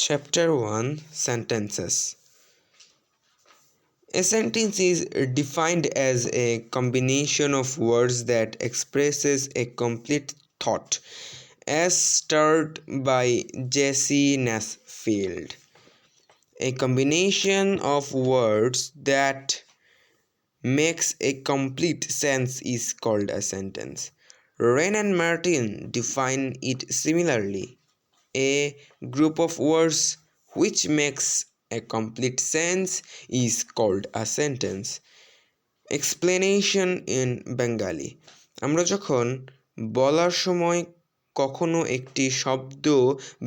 Chapter 1 Sentences. A sentence is defined as a combination of words that expresses a complete thought, as started by Jesse Nasfield. A combination of words that makes a complete sense is called a sentence. Wren and Martin define it similarly. A group of words which makes a complete sense is called a sentence. Explanation in Bengali. আমরা যখন বলার সময় কখনো একটি শব্দ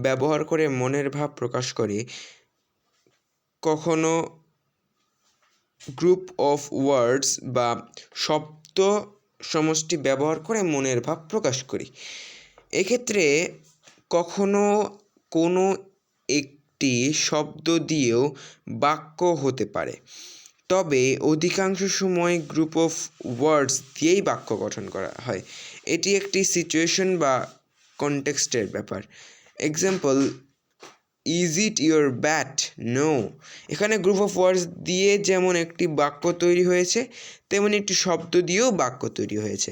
ব্যবহার করে মনের ভাব প্রকাশ করি, কখনো গ্রুপ অফ ওয়ার্ডস বা শব্দ সমষ্টি ব্যবহার করে মনের ভাব প্রকাশ করি। এক্ষেত্রে কখনো কোনো একটি শব্দ দিয়েও বাক্য হতে পারে, তবে অধিকাংশ সময় গ্রুপ অফ ওয়ার্ডস দিয়েই বাক্য গঠন করা হয়। এটি একটি সিচুয়েশন বা কনটেক্সটের ব্যাপার। Example, is it your bat? No. এখানে গ্রুপ অফ ওয়ার্ডস দিয়ে যেমন একটি বাক্য তৈরি হয়েছে, তেমনি একটি শব্দ দিয়েও বাক্য তৈরি হয়েছে।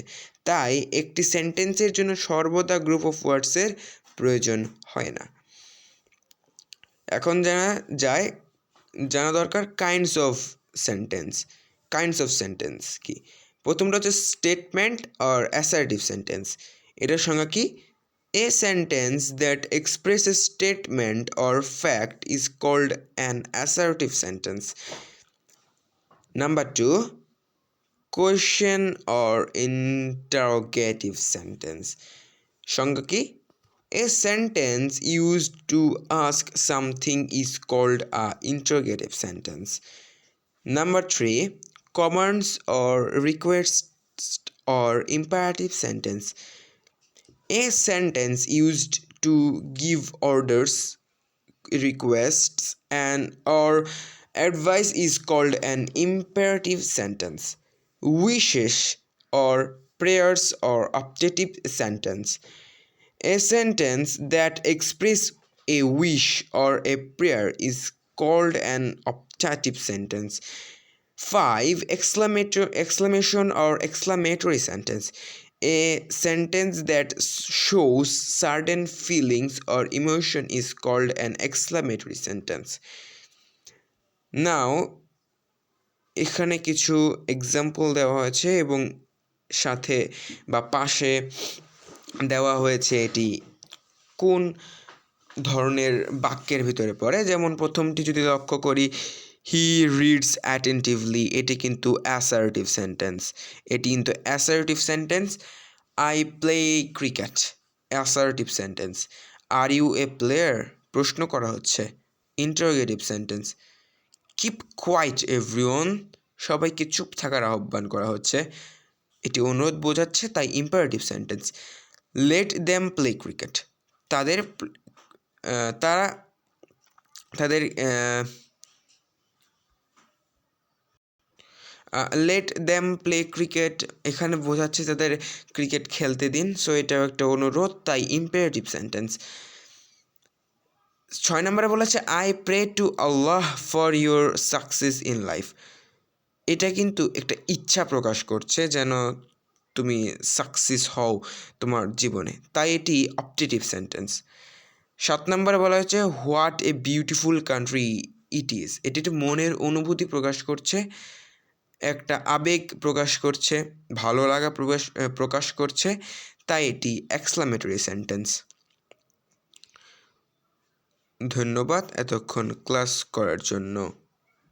তাই একটি সেন্টেন্সের জন্য সর্বদা গ্রুপ অফ ওয়ার্ডসের প্রয়োজন হয় না। এখন জানা দরকার কাইন্ডস অফ সেন্টেন্স কি। প্রথমটা হচ্ছে স্টেটমেন্ট আর অ্যাসার্টিভ সেন্টেন্স। এটার সংজ্ঞা কি? A sentence that expresses statement or fact is called an assertive sentence. Number 2, question or interrogative sentence. সংজ্ঞা কি? A sentence used to ask something is called a interrogative sentence. Number 3, commands or requests or imperative sentence. A sentence used to give orders, requests, or advice is called an imperative sentence. Wishes or prayers or optative sentence. A sentence that expresses a wish or a prayer is called an optative sentence. 5, exclamation or exclamatory sentence. A sentence that shows certain feelings or emotion is called an exclamatory sentence. Now, এখানে কিছু example দেওয়া হয়েছে এবং সাথে বা পাশে দেওয়া হয়েছে এটি কোন ধরনের বাক্যের ভিতরে পড়ে। যেমন প্রথমটি যদি লক্ষ্য করি, হি রিডস অ্যাটেন্টিভলি, এটি কিন্তু assertive sentence. I play cricket, assertive sentence. Are you a player, প্রশ্ন করা হচ্ছে, interrogative sentence. Keep quiet everyone, সবাইকে চুপ থাকার আহ্বান করা হচ্ছে, এটি অনুরোধ বোঝাচ্ছে, তাই imperative sentence. Let them play cricket, let them play cricket, এখানে বোঝাচ্ছে তাদের ক্রিকেট খেলতে দিন, সো এটাও একটা অনুরোধ, তাই ইম্পারেটিভ সেন্টেন্স। 6 নম্বরে বলেছে I pray to Allah for your success in life. এটা কিন্তু একটা ইচ্ছা প্রকাশ করছে যেন তুমি সাকসেস হও তোমার জীবনে, তাই এটি অপটেটিভ সেন্টেন্স। 7 নম্বরে বলা হয়েছে what a beautiful country it is. এটি একটু মনের অনুভূতি প্রকাশ করছে, একটা আবেগ প্রকাশ করছে, ভালো লাগা প্রকাশ করছে, তাই এটি এক্সক্লামেটরি সেন্টেন্স। ধন্যবাদ এতক্ষণ ক্লাস করার জন্য।